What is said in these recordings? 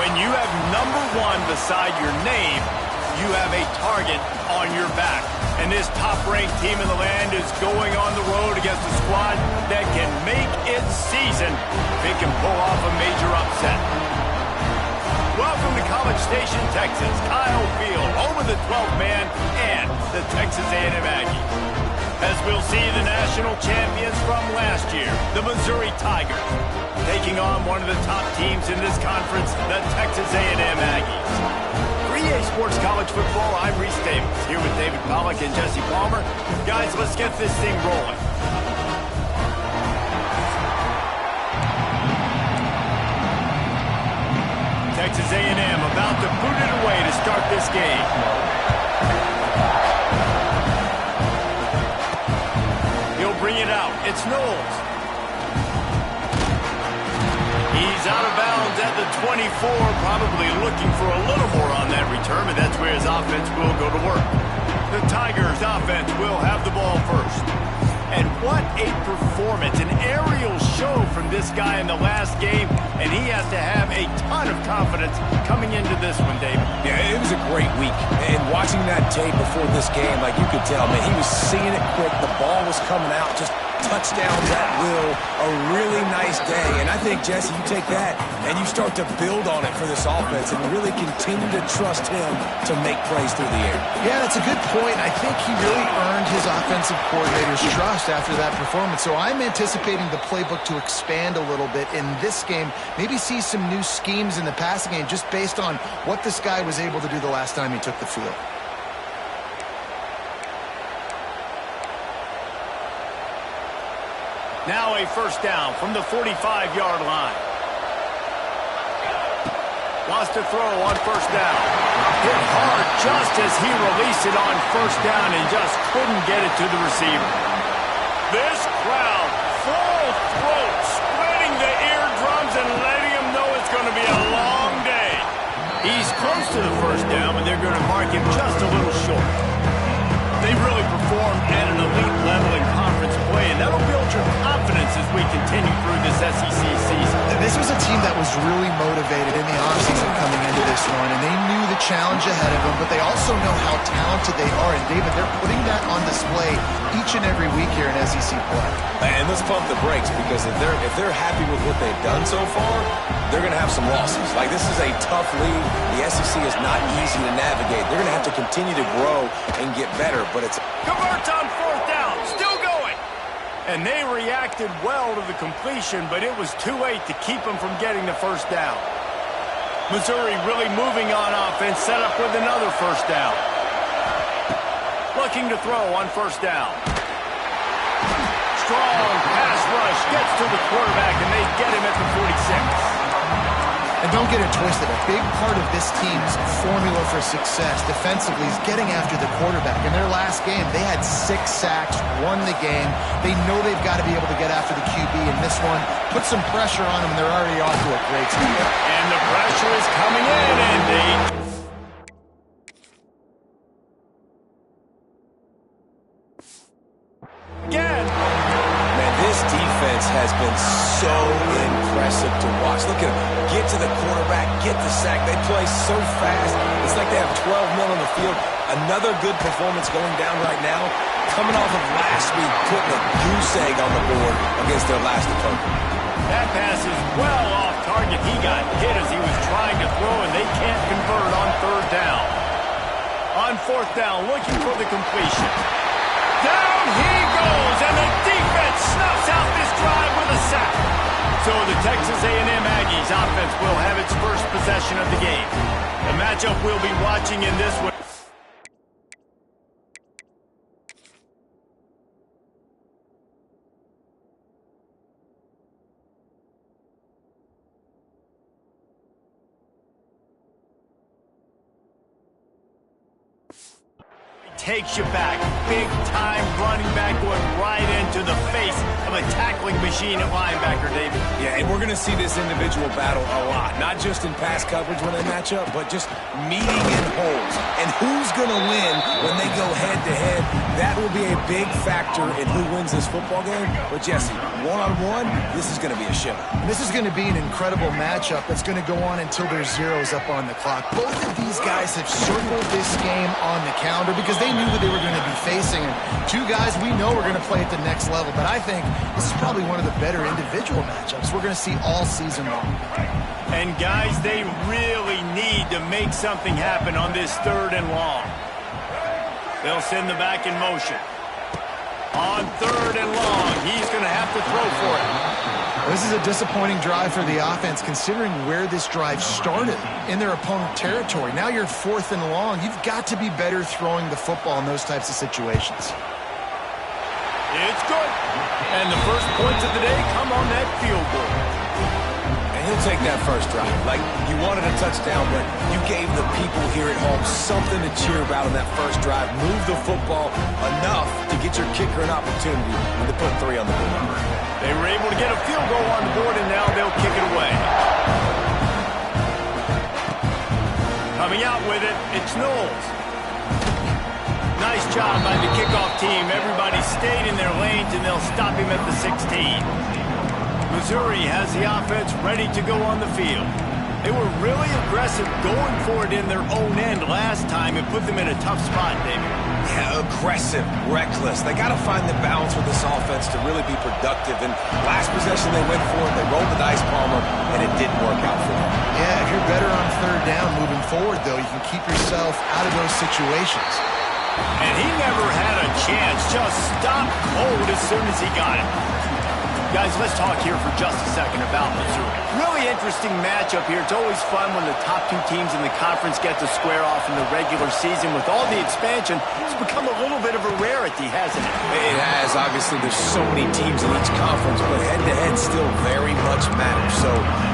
When you have #1 beside your name, you have a target on your back. And this top-ranked team in the land is going on the road against a squad that can make its season if it can pull off a major upset. Welcome to College Station, Texas, Kyle Field, home of the 12th man and the Texas A&M Aggies. As we'll see the national champions from last year, the Missouri Tigers, taking on one of the top teams in this conference, the Texas A&M Aggies. For EA Sports College Football, I'm Reese Davis, here with David Pollack and Jesse Palmer. Guys, let's get this thing rolling. Texas A&M about to boot it away to start this game. He'll bring it out. It's Knowles. He's out of bounds at the 24, probably looking for a little more on that return, but that's where his offense will go to work. The Tigers' offense will have the ball first. And what a performance, an aerial show from this guy in the last game, and he has to have a ton of confidence coming into this one, David. Yeah, it was a great week. And watching that tape before this game, like you could tell, man, he was seeing it quick. The ball was coming out, just touchdowns at will. A really nice day. And I think, Jesse, you take that and you start to build on it for this offense and really continue to trust him to make plays through the air. Yeah, that's a good point. I think he really earned his offensive coordinator's trust after that performance. So I'm anticipating the playbook to expand a little bit in this game. Maybe see some new schemes in the passing game just based on what this guy was able to do the last time he took the field. Now a first down from the 45-yard line. Wants to throw on first down. Hit hard just as he released it on first down and just couldn't get it to the receiver. This crowd, full throat, spreading the eardrums and letting him know it's going to be a long day. He's close to the first down, but they're going to mark him just a little short. They really performed at an elite level in conference play, and that'll build your confidence as we continue through this SEC season. This was a team that was really motivated in the offseason coming into this one, and they knew the challenge ahead of them, but they also know how talented they are. And, David, they're putting that on display each and every week here in SEC play. And let's pump the brakes, because if they're happy with what they've done so far, they're going to have some losses. Like, this is a tough league. The SEC is not easy to navigate. They're going to have to continue to grow and get better, but it's... Converts on fourth down, still going. And they reacted well to the completion, but it was too late to keep them from getting the first down. Missouri really moving on offense, set up with another first down. Looking to throw on first down. Strong pass rush, gets to the quarterback, and they get him at the 46. And don't get it twisted. A big part of this team's formula for success defensively is getting after the quarterback. In their last game, they had 6 sacks, won the game. They know they've got to be able to get after the QB, and this one put some pressure on them, and they're already off to a great start. And the pressure is coming in, and they... Again. Man, this defense has been so impressive to watch. Look at them. Get to the quarterback, get the sack. They play so fast. It's like they have 12 men on the field. Another good performance going down right now. Coming off of last week, putting a goose egg on the board against their last opponent. That pass is well off target. He got hit as he was trying to throw, and they can't convert on third down. On fourth down, looking for the completion. Down he goes, and the defense snuffs out this drive with a sack. So the Texas A&M Aggies offense will have its first possession of the game. The matchup we'll be watching in this one. Takes you back. Big time running back going right into the face of a tackling machine at linebacker, David. Yeah, and we're going to see this individual battle a lot. Not just in pass coverage when they match up, but just meeting in holes. And who's going to win when they go head-to-head? That will be a big factor in who wins this football game. But, Jesse, one-on-one, this is going to be a show. This is going to be an incredible matchup that's going to go on until there's zeros up on the clock. Both of these guys have circled this game on the calendar because they knew who they were going to be facing. And two guys we know are going to play at the next level. But I think this is probably one of the better individual matchups we're going to see all season long. And, guys, they really need to make something happen on this 3rd and long. They'll send the back in motion. On 3rd and long, he's going to have to throw for it. This is a disappointing drive for the offense considering where this drive started in their opponent territory. Now you're 4th and long. You've got to be better throwing the football in those types of situations. It's good. And the first points of the day come on that field goal. And he'll take that first drive. Like, you wanted a touchdown, but you gave the people here at home something to cheer about on that first drive. Move the football enough to get your kicker an opportunity and to put 3 on the board. They were able to get a field goal on the board, and now they'll kick it away. Coming out with it, it's Knowles. Nice job by the kickoff team. Everybody stayed in their lanes, and they'll stop him at the 16. Missouri has the offense ready to go on the field. They were really aggressive going for it in their own end last time. It put them in a tough spot, David. Yeah, aggressive, reckless. They got to find the balance with this offense to really be productive. And last possession they went for it, they rolled the dice, Palmer, and it didn't work out for them. Yeah, if you're better on 3rd down moving forward, though, you can keep yourself out of those situations. And he never had a chance. Just stopped cold as soon as he got it. Guys, let's talk here for just a second about Missouri. Really interesting matchup here. It's always fun when the top 2 teams in the conference get to square off in the regular season. With all the expansion, it's become a little bit of a rarity, hasn't it? It has. Obviously, there's so many teams in each conference, but head-to-head still very much matters. So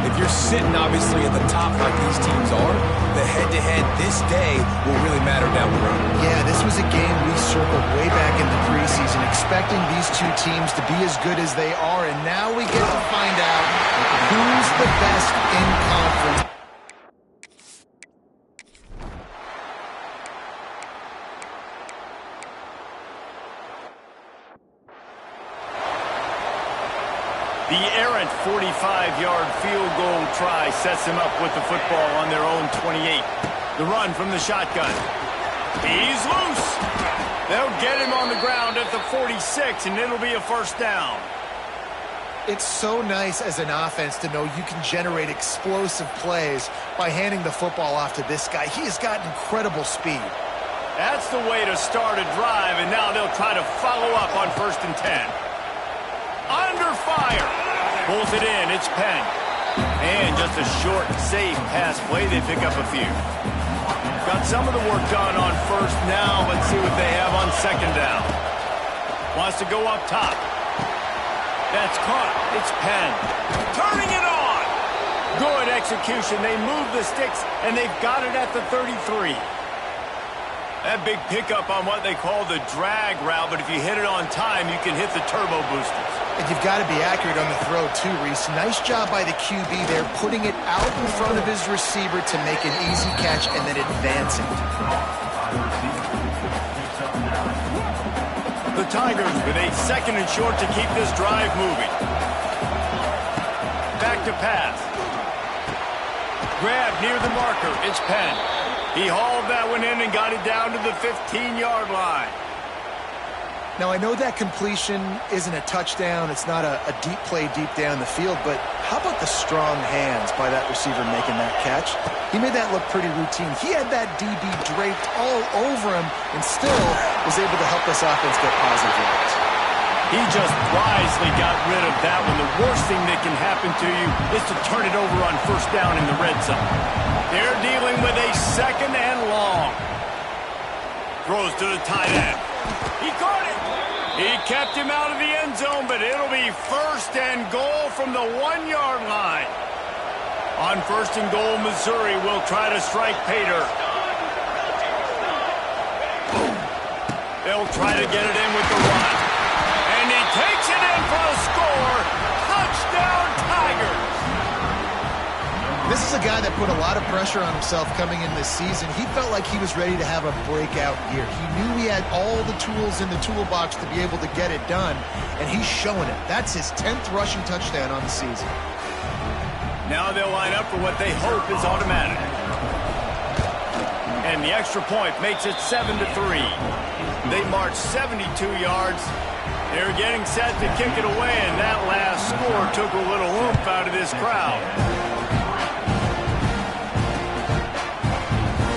if you're sitting, obviously, at the top like these teams are, the head-to-head this day will really matter down the road. Yeah, this was a game we circled way back in the preseason, expecting these 2 teams to be as good as they are. And now we get to find out who's the best in conference. The errant 45-yard field goal try sets them up with the football on their own 28. The run from the shotgun. He's loose. They'll get him on the ground at the 46, and it'll be a first down. It's so nice as an offense to know you can generate explosive plays by handing the football off to this guy. He has got incredible speed. That's the way to start a drive, and now they'll try to follow up on 1st and 10. Under fire. Pulls it in. It's Penn. And just a short, safe pass play. They pick up a few. Got some of the work done on 1st. Now let's see what they have on 2nd down. Wants to go up top. That's caught. It's Penn. Turning it on. Good execution. They move the sticks, and they've got it at the 33. That big pickup on what they call the drag route, but if you hit it on time, you can hit the turbo boosters. And you've got to be accurate on the throw, too, Reese. Nice job by the QB there, putting it out in front of his receiver to make an easy catch and then advancing. The Tigers with a 2nd and short to keep this drive moving. Back to pass. Grab near the marker. It's Penn. He hauled that one in and got it down to the 15-yard line. Now, I know that completion isn't a touchdown. It's not a deep play deep down the field, but how about the strong hands by that receiver making that catch? He made that look pretty routine. He had that DB draped all over him and still was able to help this offense get positive yards. He just wisely got rid of that one. The worst thing that can happen to you is to turn it over on 1st down in the red zone. They're dealing with a 2nd and long. Throws to the tight end. He caught it. He kept him out of the end zone, but it'll be 1st and goal from the 1-yard line. On 1st and goal, Missouri will try to strike Pater. They'll try to get it in with the run. And he takes it in for a score. that put a lot of pressure on himself coming in this season. He felt like he was ready to have a breakout year. He knew he had all the tools in the toolbox to be able to get it done, and he's showing it. That's his 10th rushing touchdown on the season. Now they'll line up for what they hope is automatic. And the extra point makes it 7-3. They march 72 yards. They're getting set to kick it away, and that last score took a little oomph out of this crowd.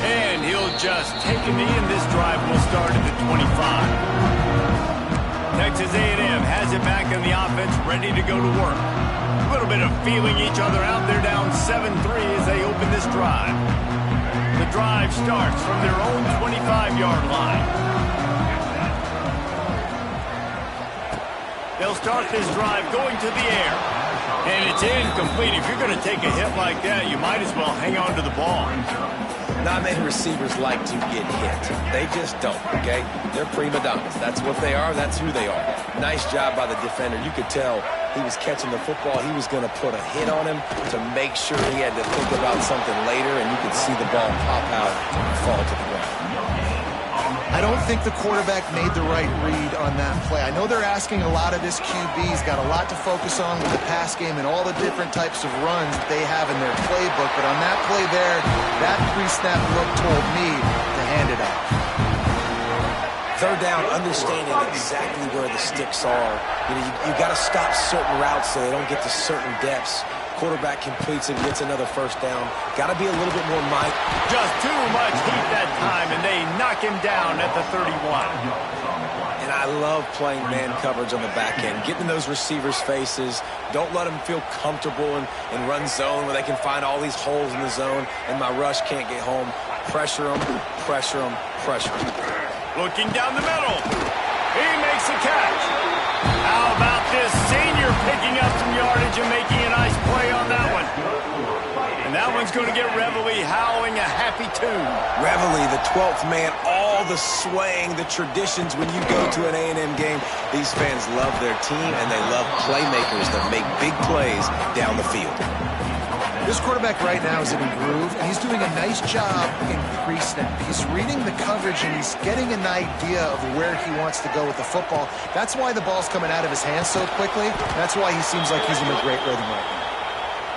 And he'll just take a knee, and this drive will start at the 25. Texas A&M has it back in the offense, ready to go to work. A little bit of feeling each other out. They're down 7-3 as they open this drive. The drive starts from their own 25-yard line. They'll start this drive going to the air. And it's incomplete. If you're going to take a hit like that, you might as well hang on to the ball. Not many receivers like to get hit. They just don't, okay? They're prima donnas. That's what they are. That's who they are. Nice job by the defender. You could tell he was catching the football. He was going to put a hit on him to make sure he had to think about something later, and you could see the ball pop out and fall to the ground. I don't think the quarterback made the right read on that play. I know they're asking a lot of this QB. He's got a lot to focus on with the pass game and all the different types of runs that they have in their playbook. But on that play there, that pre-snap look told me to hand it off. Third down, understanding exactly where the sticks are. You got to stop certain routes so they don't get to certain depths. Quarterback completes it, gets another first down. Got to be a little bit more might. Just too much heat that time, and they knock him down at the 31. And I love playing man coverage on the back end, getting in those receivers' faces. Don't let them feel comfortable in run zone where they can find all these holes in the zone, and my rush can't get home. Pressure them, pressure them, pressure them. Looking down the middle. He makes a catch. How about this senior picking up some yardage and making a nice play on that one? And that one's going to get Reveille howling a happy tune. Reveille, the 12th man, all the swaying, the traditions when you go to an A&M game. These fans love their team, and they love playmakers that make big plays down the field. This quarterback right now is in a groove, and he's doing a nice job in pre-snap. He's reading the coverage, and he's getting an idea of where he wants to go with the football. That's why the ball's coming out of his hands so quickly. That's why he seems like he's in a great rhythm right now.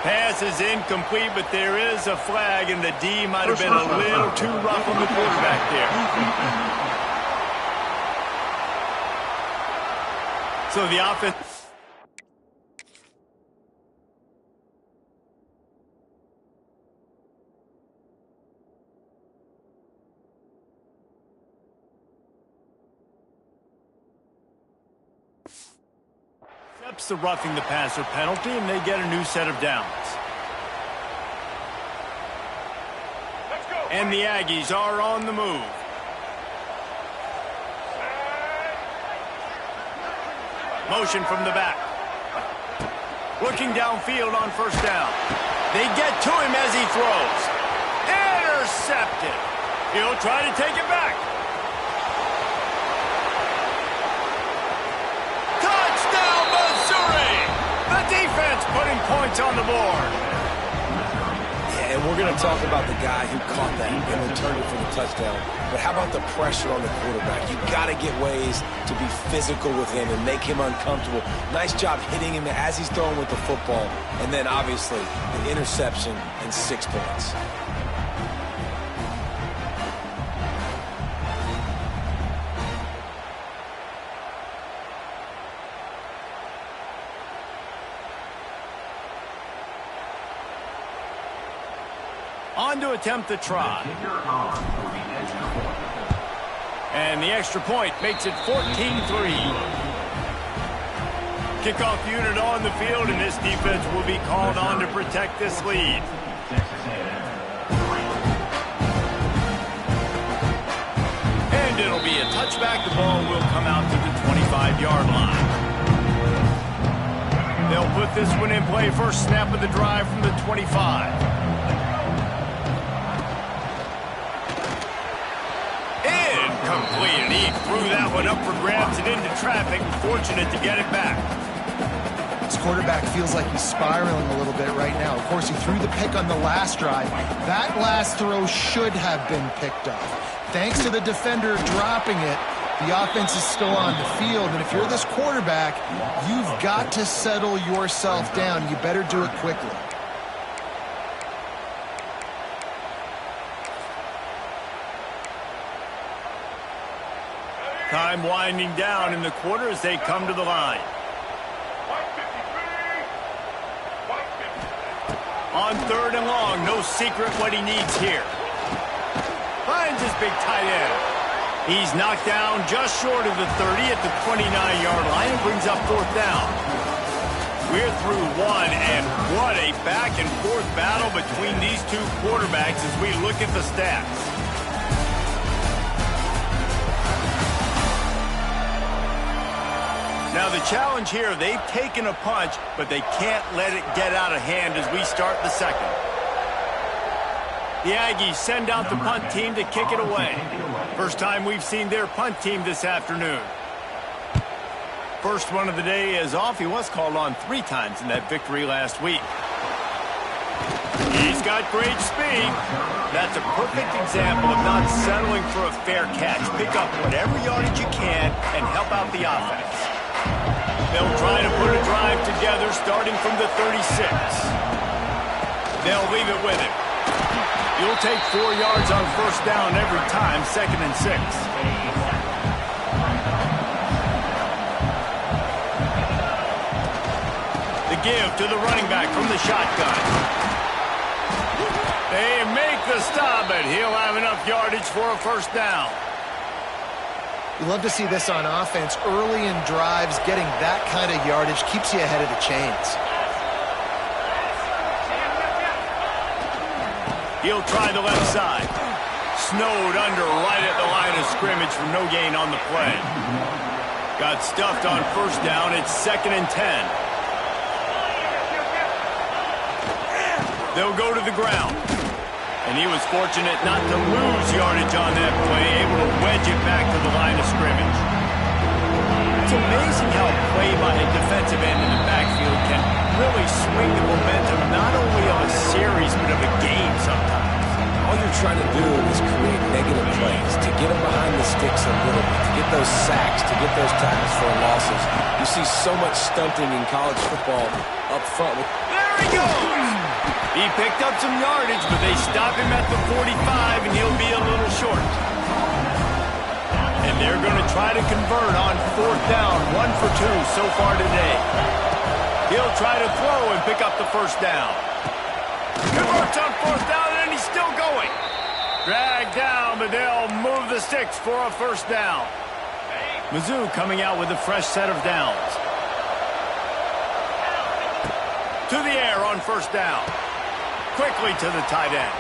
Pass is incomplete, but there is a flag, and the D might have been a little too rough on the quarterback there. So the offense... the roughing the passer penalty, and they get a new set of downs. And the Aggies are on the move. Motion from the back. Looking downfield on first down. They get to him as he throws. Intercepted. He'll try to take it back. The defense putting points on the board. Yeah, and we're going to talk about the guy who caught that and returned it for the touchdown. But how about the pressure on the quarterback? You've got to get ways to be physical with him and make him uncomfortable. Nice job hitting him as he's throwing with the football. And then, obviously, the interception and 6 points. On to attempt the try. And the extra point makes it 14-3. Kickoff unit on the field, and this defense will be called on to protect this lead. And it'll be a touchback. The ball will come out to the 25-yard line. They'll put this one in play. First snap of the drive from the 25. Incomplete, and he threw that one up for grabs and into traffic. Fortunate to get it back. This quarterback feels like he's spiraling a little bit right now. Of course, he threw the pick on the last drive. That last throw should have been picked off. Thanks to the defender dropping it, the offense is still on the field. And if you're this quarterback, you've got to settle yourself down. You better do it quickly. Time winding down in the quarter as they come to the line. On 3rd and long, no secret what he needs here. Finds his big tight end. He's knocked down just short of the 30 at the 29-yard line and brings up 4th down. We're through one, and what a back-and-forth battle between these two quarterbacks as we look at the stats. Now the challenge here, they've taken a punch, but they can't let it get out of hand as we start the second. The Aggies send out the punt team to kick it away. First time we've seen their punt team this afternoon. First one of the day is off. He was called on 3 times in that victory last week. He's got great speed. That's a perfect example of not settling for a fair catch. Pick up whatever yardage you can and help out the offense. They'll try to put a drive together starting from the 36. They'll leave it with him. You'll take 4 yards on 1st down every time, 2nd and 6. The give to the running back from the shotgun. They make the stop, but he'll have enough yardage for a 1st down. You love to see this on offense. Early in drives, getting that kind of yardage keeps you ahead of the chains. He'll try the left side. Snowed under right at the line of scrimmage for no gain on the play. Got stuffed on 1st down. It's 2nd and 10. They'll go to the ground. And he was fortunate not to lose yardage on that play, able to wedge it back to the line of scrimmage. It's amazing how play by a defensive end in the backfield can really swing the momentum not only of a series but of a game sometimes. All you're trying to do is create negative plays, to get them behind the sticks a little bit, to get those sacks, to get those tackles for losses. You see so much stunting in college football up front. There he goes! He picked up some yardage, but they stop him at the 45, and he'll be a little short. And they're going to try to convert on 4th down, 1 for 2 so far today. He'll try to throw and pick up the 1st down. Converts on 4th down, and he's still going. Dragged down, but they'll move the sticks for a 1st down. Mizzou coming out with a fresh set of downs. To the air on 1st down. Quickly to the tight end.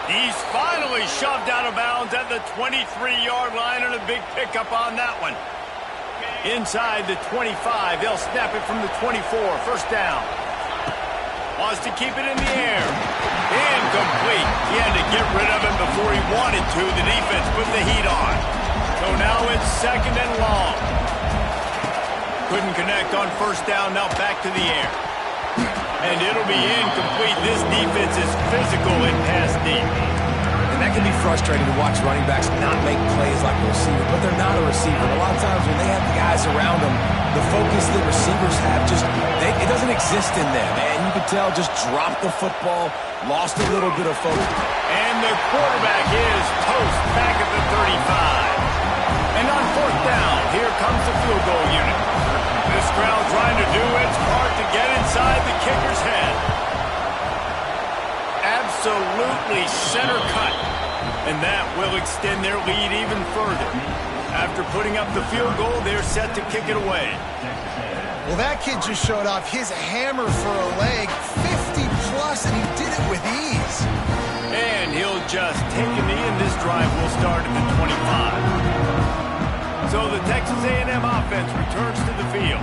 He's finally shoved out of bounds at the 23-yard line, and a big pickup on that one. Inside the 25, they'll snap it from the 24, 1st down. Wants to keep it in the air. Incomplete. He had to get rid of it before he wanted to. The defense put the heat on. So now it's 2nd and long. Couldn't connect on 1st down, now back to the air. And it'll be incomplete. This defense is physical in pass deep. And that can be frustrating to watch running backs not make plays like a receiver, but they're not a receiver. A lot of times when they have the guys around them, the focus that receivers have it doesn't exist in them. And you can tell, just dropped the football, lost a little bit of focus. And the quarterback is toast back at the 35. And on 4th down, here comes the field goal unit. This crowd trying to do its part to get inside the kicker's head. Absolutely center cut. And that will extend their lead even further. After putting up the field goal, they're set to kick it away. Well, that kid just showed off his hammer for a leg, 50-plus, and he did it with ease. And he'll just take a knee, and this drive will start at the 25. So the Texas A&M offense returns to the field.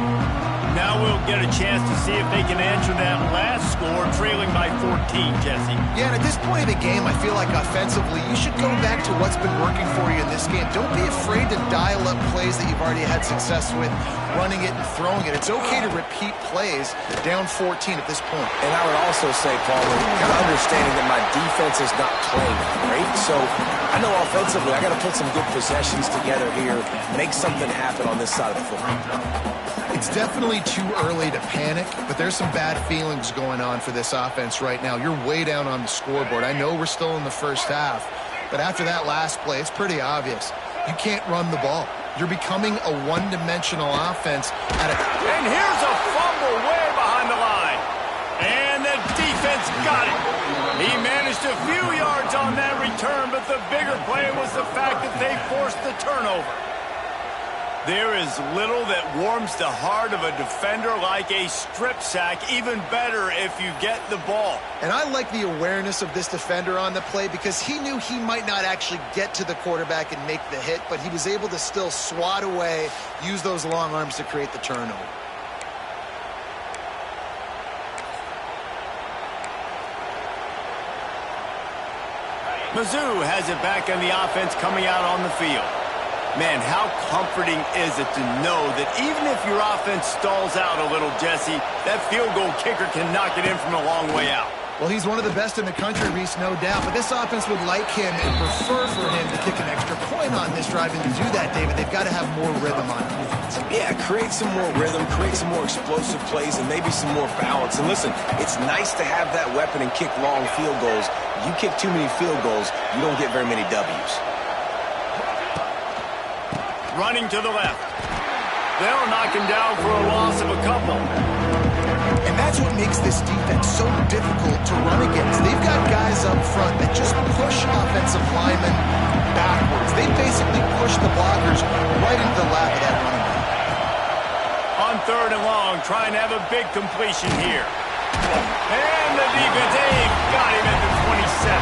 Now Now we'll get a chance to see if they can answer that last score, trailing by 14, Jesse. Yeah, and at this point of the game, I feel like offensively, you should go back to what's been working for you in this game. Don't be afraid to dial up plays that you've already had success with, running it and throwing it. It's okay to repeat plays down 14 at this point. And I would also say, Paul, kind of understanding that my defense is not playing great, so I know offensively I got to put some good possessions together here, make something happen on this side of the football. It's definitely too early to panic, but there's some bad feelings going on for this offense right now. You're way down on the scoreboard. I know we're still in the first half, but after that last play, it's pretty obvious. You can't run the ball. You're becoming a one-dimensional offense. And here's a fumble way behind the line. And the defense got it. He managed a few yards on that return, but the bigger play was the fact that they forced the turnover. There is little that warms the heart of a defender like a strip sack, even better if you get the ball. And I like the awareness of this defender on the play because he knew he might not actually get to the quarterback and make the hit, but he was able to still swat away, use those long arms to create the turnover. Mizzou has it back on the offense coming out on the field. Man, how comforting is it to know that even if your offense stalls out a little, Jesse, that field goal kicker can knock it in from a long way out. Well, he's one of the best in the country, Reese, no doubt. But this offense would like him and prefer for him to kick an extra point on this drive. And to do that, David, they've got to have more rhythm on defense. Yeah, create some more rhythm, create some more explosive plays, and maybe some more balance. And listen, it's nice to have that weapon and kick long field goals. You kick too many field goals, you don't get very many W's. Running to the left. They'll knock him down for a loss of a couple. And that's what makes this defense so difficult to run against. They've got guys up front that just push offensive linemen backwards. They basically push the blockers right into the lap of that running back. On third and long, trying to have a big completion here. And the defense, got him at the 27.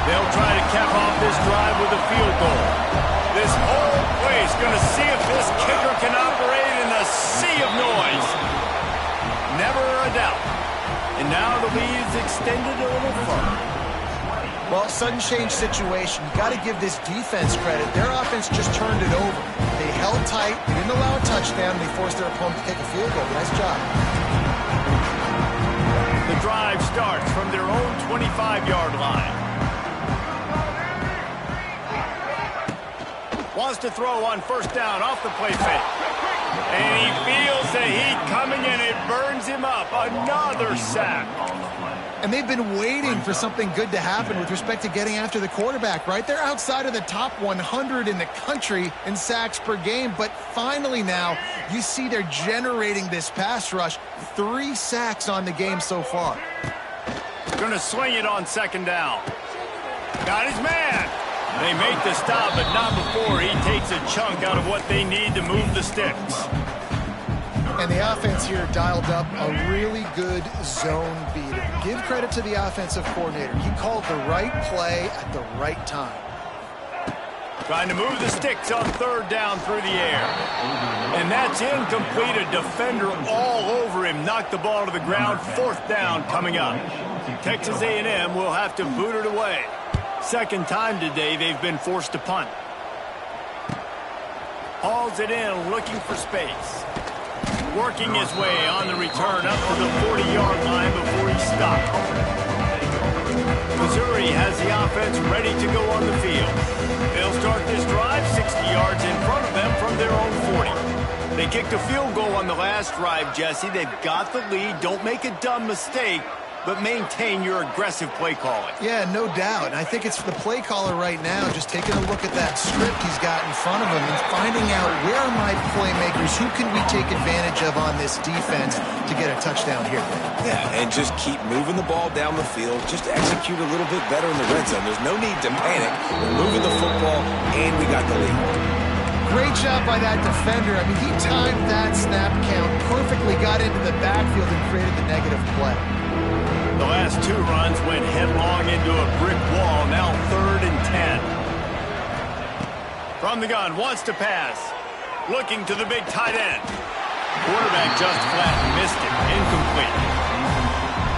They'll try to cap off this drive with a field goal. This whole place going to see if this kicker can operate in a sea of noise. Never a doubt. And now the lead's extended a little further. Well, sudden change situation. You got to give this defense credit. Their offense just turned it over. They held tight. They didn't allow a touchdown. They forced their opponent to kick a field goal. Nice job. The drive starts from their own 25-yard line. Wants to throw on first down off the play fake. And he feels the heat coming and it burns him up. Another sack. And they've been waiting for something good to happen with respect to getting after the quarterback, right? They're outside of the top 100 in the country in sacks per game. But finally now, you see they're generating this pass rush. 3 sacks on the game so far. Going to swing it on second down. Got his man. They make the stop, but not before he takes a chunk out of what they need to move the sticks. And the offense here dialed up a really good zone beater. Give credit to the offensive coordinator. He called the right play at the right time. Trying to move the sticks on third down through the air. And that's incomplete. A defender all over him. Knocked the ball to the ground. Fourth down coming up. Texas A&M will have to boot it away. Second time today they've been forced to punt. Hauls it in, looking for space. Working his way on the return up to the 40-yard line before he stopped. Missouri has the offense ready to go on the field. They'll start this drive 60 yards in front of them from their own 40. They kicked a field goal on the last drive, Jesse. They've got the lead. Don't make a dumb mistake, but maintain your aggressive play calling. Yeah, no doubt. And I think it's the play caller right now just taking a look at that script he's got in front of him and finding out where are my playmakers, who can we take advantage of on this defense to get a touchdown here. Yeah, and just keep moving the ball down the field. Just execute a little bit better in the red zone. There's no need to panic. We're moving the football, and we got the lead. Great job by that defender. I mean, he timed that snap count perfectly, got into the backfield and created the negative play. The last 2 runs went headlong into a brick wall. Now 3rd and 10. From the gun, wants to pass. Looking to the big tight end. Quarterback just flat missed it. Incomplete.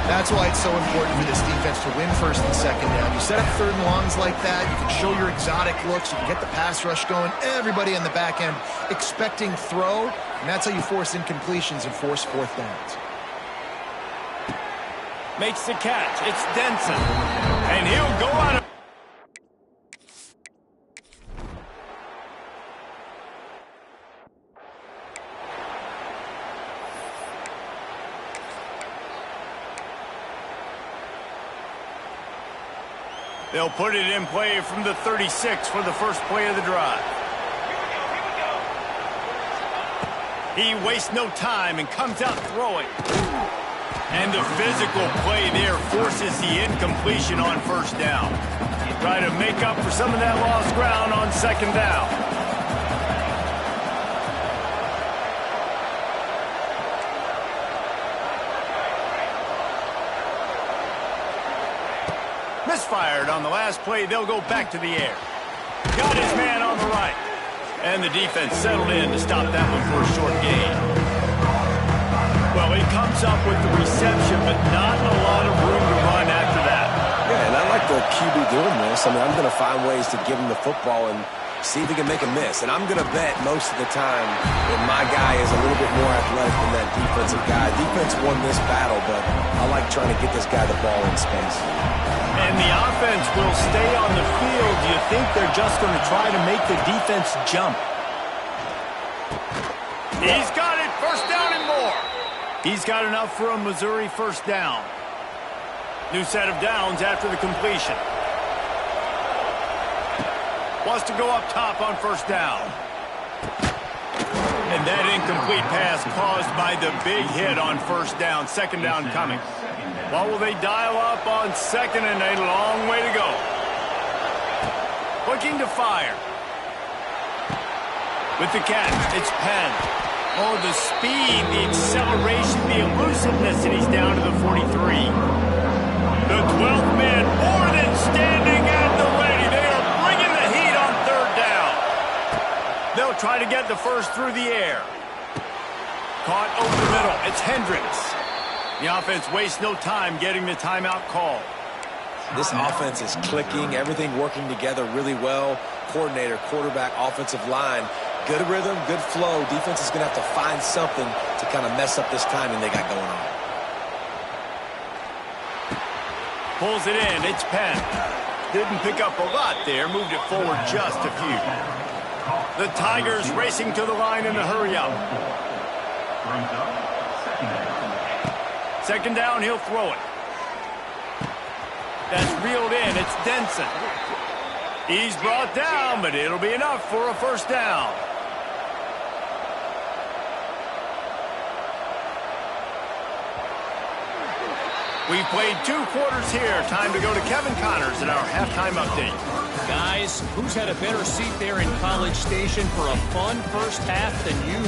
That's why it's so important for this defense to win first and second down. You set up third and longs like that, you can show your exotic looks, you can get the pass rush going, everybody on the back end expecting throw, and that's how you force incompletions and force fourth downs. Makes the catch. It's Denson. And he'll go on a... They'll put it in play from the 36 for the first play of the drive. He wastes no time and comes out throwing. And the physical play there forces the incompletion on first down. Try to make up for some of that lost ground on second down. Misfired on the last play. They'll go back to the air. Got his man on the right. And the defense settled in to stop that one for a short gain. Well, he comes up with the reception, but not a lot of room to run after that. Yeah, and I like the QB doing this. I mean, I'm going to find ways to give him the football and see if he can make a miss. And I'm going to bet most of the time that my guy is a little bit more athletic than that defensive guy. Defense won this battle, but I like trying to get this guy the ball in space. And the offense will stay on the field. Do you think they're just going to try to make the defense jump? He's got it. First down and more. He's got enough for a Missouri first down. New set of downs after the completion. Wants to go up top on first down. And that incomplete pass caused by the big hit on first down. Second down coming. What will they dial up on second and a long way to go? Looking to fire. With the catch, it's Penn. Oh, the speed, the acceleration, the elusiveness, and he's down to the 43. The 12th man more than standing at the ready. They are bringing the heat on third down. They'll try to get the first through the air. Caught over the middle. It's Hendricks. The offense wastes no time getting the timeout call. This offense is clicking, everything working together really well. Coordinator, quarterback, offensive line. Good rhythm, good flow. Defense is going to have to find something to kind of mess up this timing they got going on. Pulls it in. It's Penn. Didn't pick up a lot there. Moved it forward just a few. The Tigers racing to the line in a hurry up. Second down, he'll throw it. That's reeled in. It's Denson. He's brought down, but it'll be enough for a first down. We've played 2 quarters here. Time to go to Kevin Connors in our halftime update. Guys, who's had a better seat there in College Station for a fun first half than you?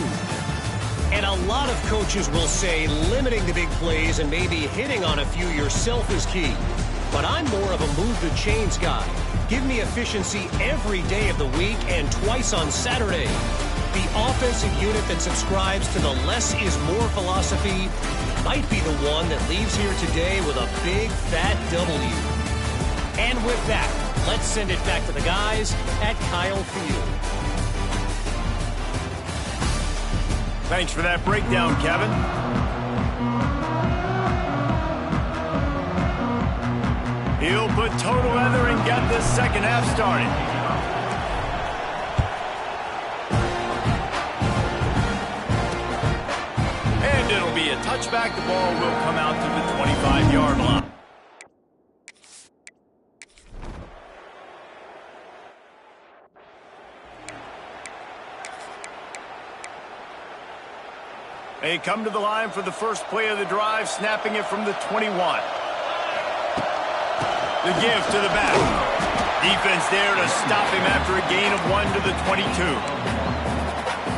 And a lot of coaches will say limiting the big plays and maybe hitting on a few yourself is key. But I'm more of a move the chains guy. Give me efficiency every day of the week and twice on Saturday. The offensive unit that subscribes to the less is more philosophy might be the one that leaves here today with a big fat W. And with that, let's send it back to the guys at Kyle Field. Thanks for that breakdown, Kevin. He'll put toe together and get this second half started. And it'll be a touchback. The ball will come out to the 25-yard line. They come to the line for the first play of the drive, snapping it from the 21. The give to the back. Defense there to stop him after a gain of 1 to the 22.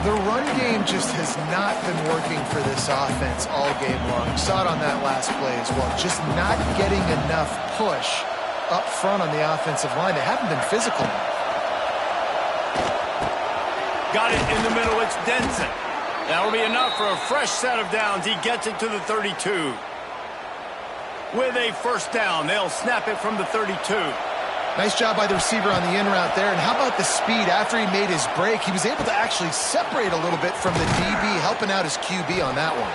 The run game just has not been working for this offense all game long. You saw it on that last play as well. Just not getting enough push up front on the offensive line. They haven't been physical. Got it in the middle. It's Denson. That'll be enough for a fresh set of downs. He gets it to the 32. With a first down, they'll snap it from the 32. Nice job by the receiver on the in route there. And how about the speed? After he made his break, he was able to actually separate a little bit from the DB, helping out his QB on that one.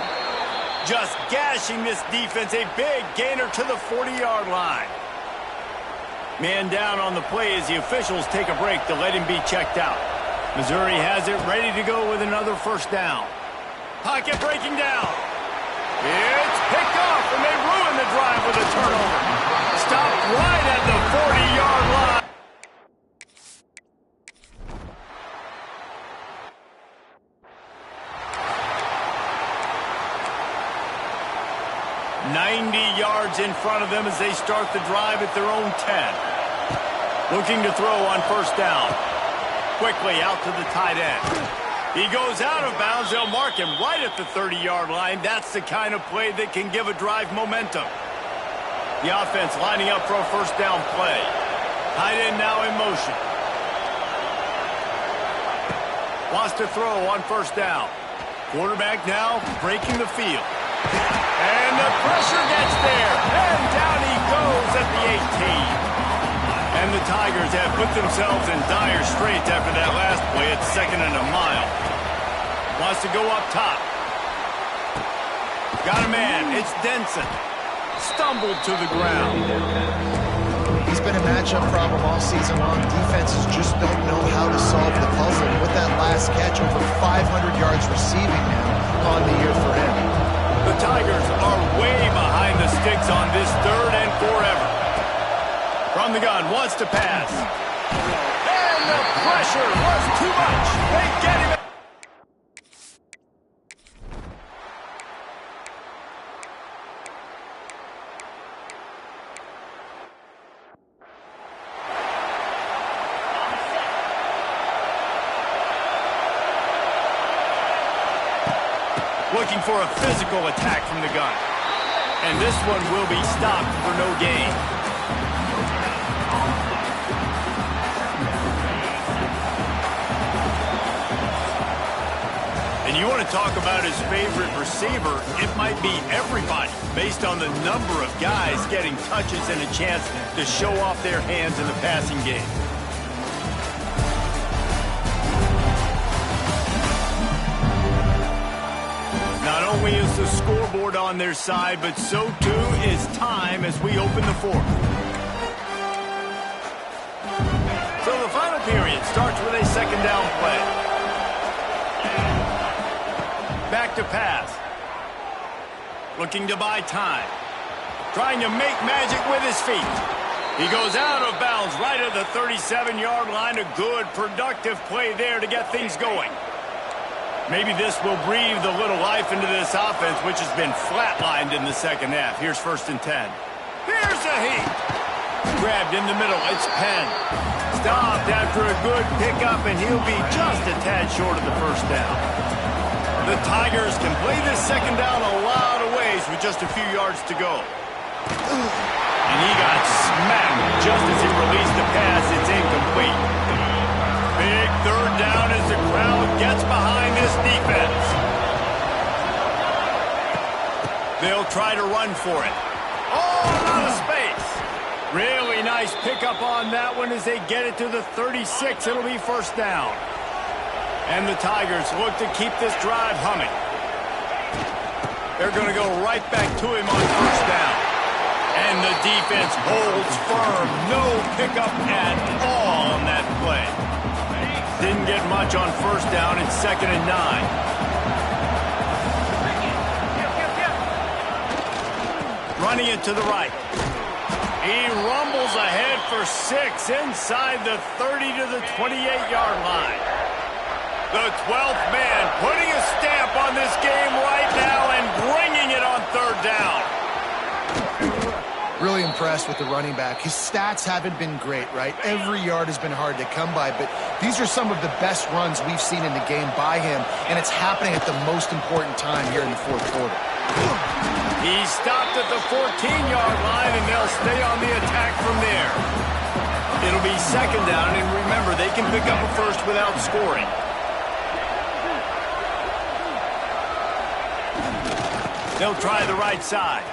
Just gashing this defense. A big gainer to the 40-yard line. Man down on the play as the officials take a break to let him be checked out. Missouri has it ready to go with another first down. Pocket breaking down. It's picked off, and they ruin the drive with a turnover. Stopped right at the 40-yard line. "90 yards in front of them as they start the drive at their own 10. Looking to throw on first down. Quickly out to the tight end. He goes out of bounds. They'll mark him right at the 30-yard line. That's the kind of play that can give a drive momentum. The offense lining up for a first down play. Tight end now in motion. Wants to throw on first down. Quarterback now breaking the field. And the pressure gets there. And down he goes at the 18. And the Tigers have put themselves in dire straits after that last play. It's 2nd and a mile. Wants to go up top. Got a man. It's Denson. Stumbled to the ground. He's been a matchup problem all season long. Defenses just don't know how to solve the puzzle. With that last catch, over 500 yards receiving now on the year for him. The Tigers are way behind the sticks on this 3rd and forever. From the gun, wants to pass. And the pressure was too much. They get him. Looking for a physical attack from the gun. And this one will be stopped for no gain. And you want to talk about his favorite receiver, it might be everybody, based on the number of guys getting touches and a chance to show off their hands in the passing game. Not only is the scoreboard on their side, but so too is time as we open the 4th. So the final period starts with a 2nd down play. Back to pass. Looking to buy time. Trying to make magic with his feet. He goes out of bounds right at the 37-yard line. A good, productive play there to get things going. Maybe this will breathe a little life into this offense, which has been flatlined in the second half. Here's 1st and 10. Here's a heat. Grabbed in the middle. It's Penn. Stopped after a good pickup, and he'll be just a tad short of the first down. The Tigers can play this 2nd down a lot of ways with just a few yards to go. And he got smacked just as he released the pass. It's incomplete. Big 3rd down as the crowd gets behind this defense. They'll try to run for it. Oh, a lot of space. Really nice pickup on that one as they get it to the 36. It'll be first down. And the Tigers look to keep this drive humming. They're going to go right back to him on first down. And the defense holds firm. No pickup at all on that play. Didn't get much on first down. It's 2nd and 9. Running it to the right. He rumbles ahead for 6 inside the 30 to the 28-yard line. The 12th man putting a stamp on this game right now and bringing it on 3rd down. Really impressed with the running back. His stats haven't been great, right? Every yard has been hard to come by, but these are some of the best runs we've seen in the game by him, and it's happening at the most important time here in the 4th quarter. He stopped at the 14-yard line, and they'll stay on the attack from there. It'll be 2nd down, and remember, they can pick up a first without scoring. They'll try the right side.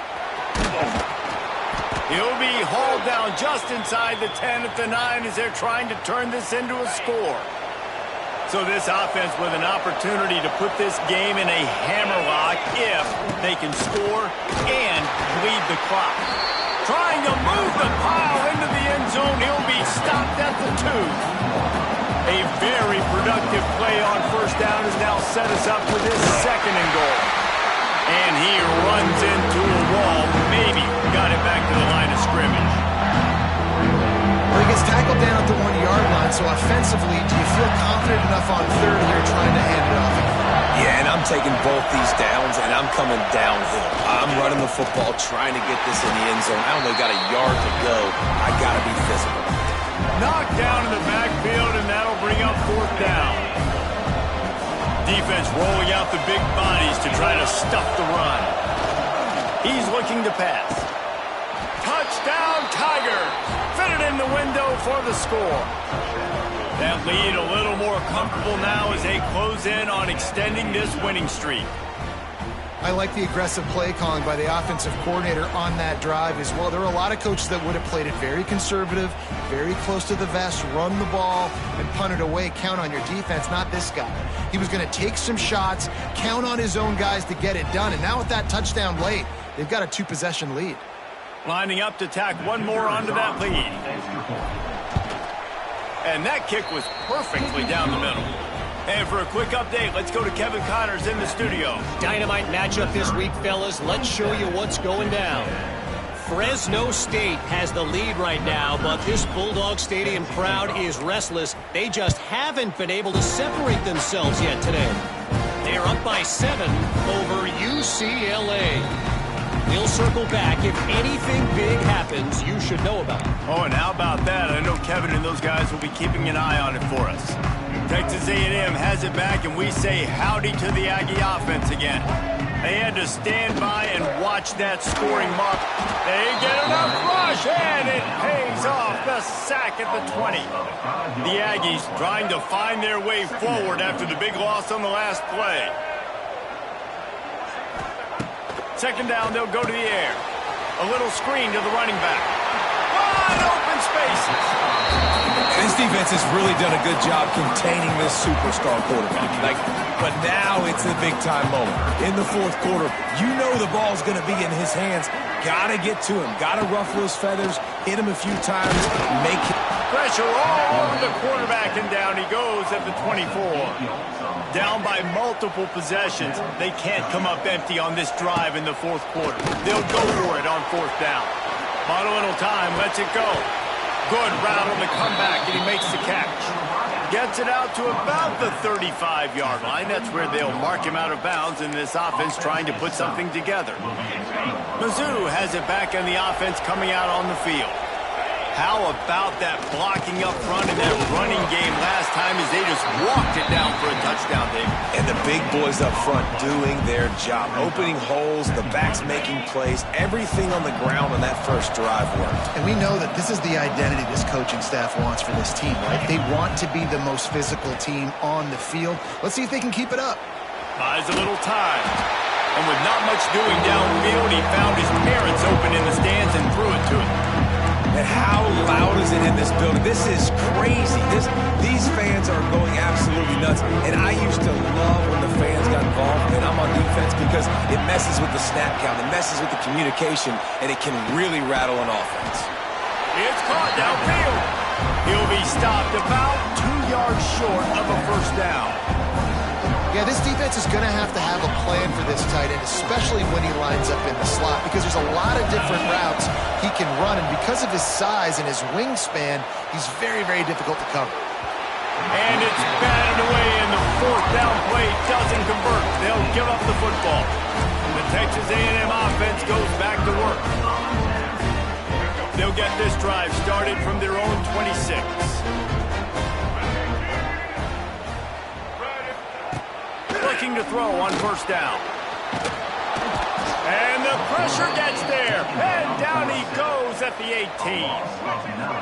He'll be hauled down just inside the 10 at the 9 as they're trying to turn this into a score. So this offense with an opportunity to put this game in a hammerlock if they can score and bleed the clock. Trying to move the pile into the end zone. He'll be stopped at the 2. A very productive play on first down has now set us up with his second and goal. And he runs into a wall. Maybe got it back to the line of scrimmage. Well, he gets tackled down at the 1-yard line, so offensively, do you feel confident enough on third here trying to hand it off? Yeah, and I'm taking both these downs, and I'm coming downhill. I'm running the football, trying to get this in the end zone. I only got a yard to go. I got to be physical. Knocked down in the backfield, and that'll bring up fourth down. Defense rolling out the big bodies to try to stuff the run. He's looking to pass. Touchdown, Tiger! Fitted in the window for the score. That lead a little more comfortable now as they close in on extending this winning streak. I like the aggressive play calling by the offensive coordinator on that drive as well. There are a lot of coaches that would have played it very conservative, very close to the vest, run the ball, and punt it away. Count on your defense, not this guy. He was going to take some shots, count on his own guys to get it done. And now with that touchdown late, they've got a 2-possession lead. Lining up to tack one more onto that lead. And that kick was perfectly down the middle. And for a quick update, let's go to Kevin Connors in the studio. Dynamite matchup this week, fellas. Let's show you what's going down. Fresno State has the lead right now, but this Bulldog Stadium crowd is restless. They just haven't been able to separate themselves yet today. They're up by 7 over UCLA. We'll circle back. If anything big happens, you should know about it. Oh, and how about that? I know Kevin and those guys will be keeping an eye on it for us. Texas A&M has it back, and we say howdy to the Aggie offense again. They had to stand by and watch that scoring mark. They get enough rush, and it pays off. The sack at the 20. The Aggies trying to find their way forward after the big loss on the last play. Second down, they'll go to the air. A little screen to the running back. Wide open spaces. And this defense has really done a good job containing this superstar quarterback. But now it's the big-time moment. In the fourth quarter, you know the ball's going to be in his hands. Got to get to him. Got to ruffle his feathers, hit him a few times, make him. Pressure all over the quarterback, and down he goes at the 24. Down by multiple possessions. They can't come up empty on this drive in the fourth quarter. They'll go for it on fourth down. On a little time, lets it go. Good route on the comeback, and he makes the catch. Gets it out to about the 35-yard line. That's where they'll mark him out of bounds in this offense trying to put something together. Mizzou has it back on the offense coming out on the field. How about that blocking up front and that running game last time as they just walked it down for a touchdown, David? And the big boys up front doing their job. Opening holes, the backs making plays. Everything on the ground on that first drive worked. And we know that this is the identity this coaching staff wants for this team, right? They want to be the most physical team on the field. Let's see if they can keep it up. Buys a little time. And with not much doing downfield, he found his parents open in the stands and threw it to him. And how loud is it in this building? This is crazy. These fans are going absolutely nuts. And I used to love when the fans got involved, and I'm on defense because it messes with the snap count, it messes with the communication, and it can really rattle an offense. It's caught downfield. He'll be stopped about 2 yards short of a first down. Yeah, this defense is going to have a plan for this tight end, especially when he lines up in the slot, because there's a lot of different routes he can run, and because of his size and his wingspan, he's very, very difficult to cover. And it's batted away, and the fourth down play doesn't convert. They'll give up the football. The Texas A&M offense goes back to work. They'll get this drive started from their own 26. Looking to throw on first down. And the pressure gets there. And down he goes at the 18.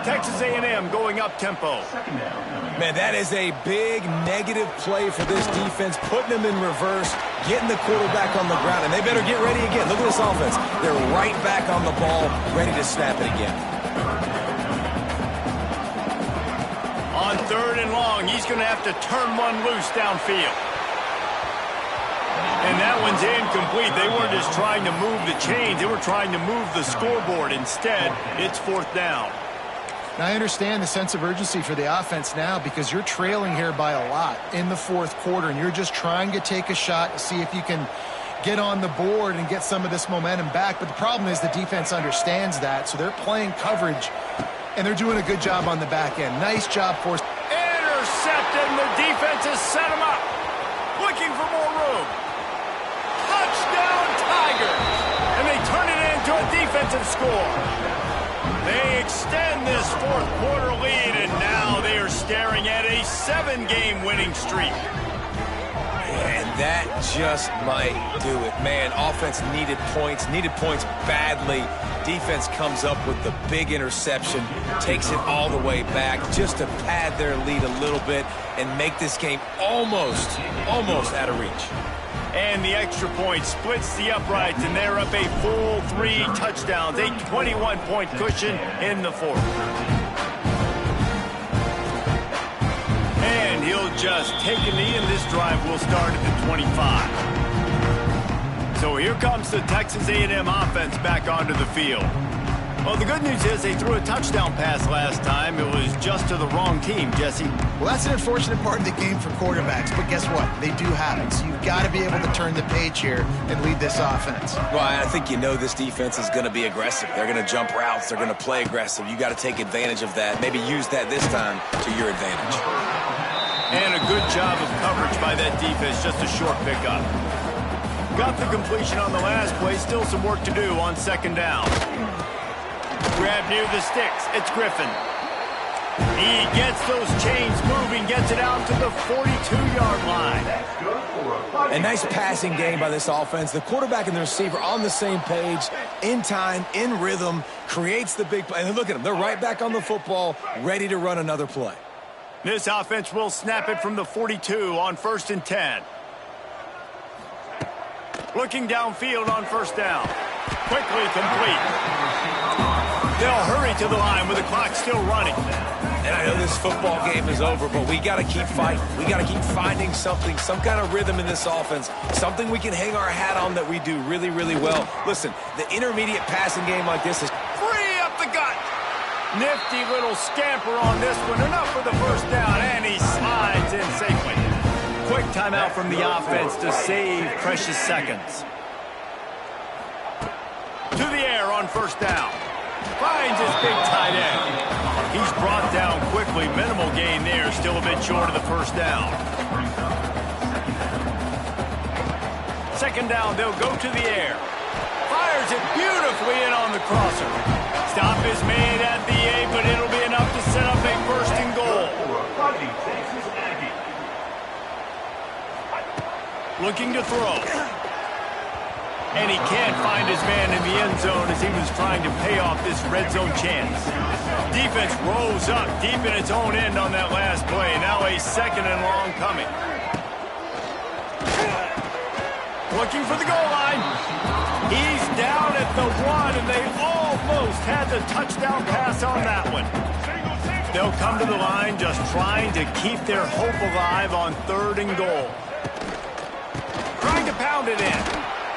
Texas A&M going up tempo. Man, that is a big negative play for this defense, putting them in reverse, getting the quarterback on the ground, and they better get ready again. Look at this offense. They're right back on the ball, ready to snap it again. On 3rd and long, he's going to have to turn one loose downfield. And that one's incomplete. They weren't just trying to move the chains. They were trying to move the scoreboard. Instead, it's 4th down. Now, I understand the sense of urgency for the offense now because you're trailing here by a lot in the 4th quarter, and you're just trying to take a shot to see if you can get on the board and get some of this momentum back. But the problem is the defense understands that, so they're playing coverage, and they're doing a good job on the back end. Nice job for intercepted, and the defense has set him up. Looking for more room. Touchdown, Tigers! And they turn it into a defensive score. They extend this 4th quarter lead, and now they are staring at a 7-game winning streak. And that just might do it. Man, offense needed points badly. Defense comes up with the big interception, takes it all the way back just to pad their lead a little bit and make this game almost out of reach. And the extra point splits the uprights, and they're up a full 3 touchdowns, a 21-point cushion in the 4th. And he'll just take a knee, and this drive will start at the 25. So here comes the Texas A&M offense back onto the field. Well, the good news is they threw a touchdown pass last time. It was just to the wrong team, Jesse. Well, that's an unfortunate part of the game for quarterbacks, but guess what? They do have it, so you've got to be able to turn the page here and lead this offense. Well, I think you know this defense is going to be aggressive. They're going to jump routes. They're going to play aggressive. You got to take advantage of that. Maybe use that this time to your advantage. And a good job of coverage by that defense, just a short pickup. Got the completion on the last play, still some work to do on 2nd down. Grab near the sticks, it's Griffin. He gets those chains moving, gets it out to the 42-yard line. A nice passing game by this offense. The quarterback and the receiver on the same page, in time, in rhythm, creates the big play. And look at them, they're right back on the football, ready to run another play. This offense will snap it from the 42 on 1st and 10. Looking downfield on 1st down. Quickly complete. They'll hurry to the line with the clock still running. And I know this football game is over, but we got to keep fighting. We got to keep finding something, some kind of rhythm in this offense, something we can hang our hat on that we do really, really well. Listen, the intermediate passing game like this is free up the gut. Nifty little scamper on this one. Enough for the 1st down, and he slides in safely. Quick timeout from the offense to save precious seconds. To the air on 1st down. Finds his big tight end. He's brought down quickly. Minimal gain there. Still a bit short of the 1st down. 2nd down, they'll go to the air. Fires it beautifully in on the crosser. Stop is made at the 8, but it'll be enough to set up a 1st and goal. Looking to throw. And he can't find his man in the end zone as he was trying to pay off this red zone chance. Defense rose up deep in its own end on that last play. Now a 2nd and long coming. Looking for the goal line. He's down at the 1, and they almost had the touchdown pass on that one. They'll come to the line just trying to keep their hope alive on 3rd and goal. Trying to pound it in.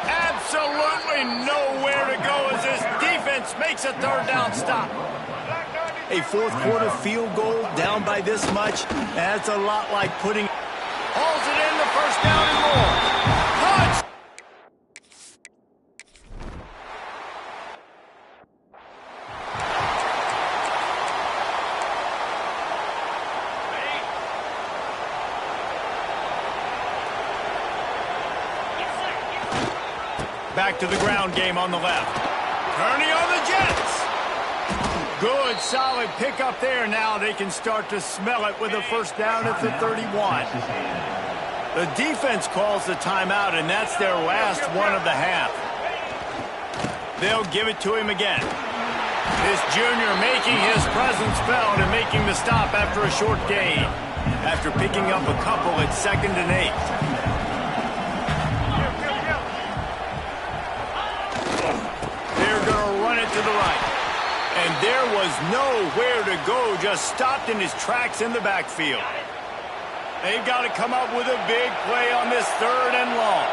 Absolutely nowhere to go as this defense makes a 3rd down stop. A 4th quarter field goal down by this much, that's a lot like putting... Hauls it in, the 1st down and more. Touch! Back to the ground game on the left. Turning on the Jets. Good, solid pickup there. Now they can start to smell it with a 1st down at the 31. The defense calls the timeout, and that's their last one of the half. They'll give it to him again. This junior making his presence felt and making the stop after a short gain. After picking up a couple at 2nd and 8. to the right. And there was nowhere to go, just stopped in his tracks in the backfield. They've got to come up with a big play on this 3rd and long.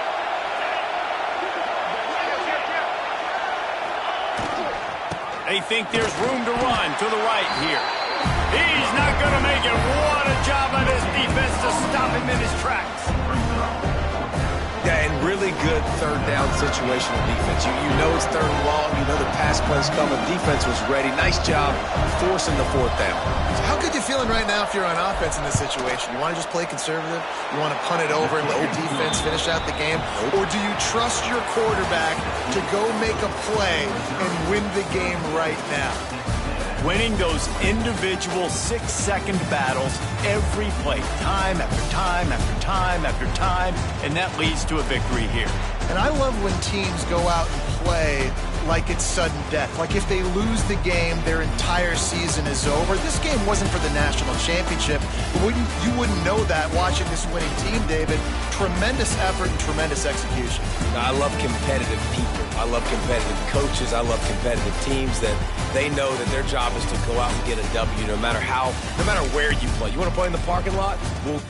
They think there's room to run to the right here. He's not going to make it. What a job by this defense to stop him in his tracks. Yeah, and really good 3rd down situational defense. You know it's 3rd and long. You know the pass play's coming. Defense was ready. Nice job forcing the 4th down. So how good you feeling right now if you're on offense in this situation? You want to just play conservative? You want to punt it over and let your defense finish out the game? Or do you trust your quarterback to go make a play and win the game right now? Winning those individual 6-second battles every play, time after time after time after time, and that leads to a victory here. And I love when teams go out and play like it's sudden death. Like if they lose the game, their entire season is over. This game wasn't for the national championship, but you wouldn't know that watching this winning team, David. Tremendous effort and tremendous execution. I love competitive people. I love competitive coaches. I love competitive teams that they know that their job is to go out and get a W no matter where you play. You want to play in the parking lot? Well,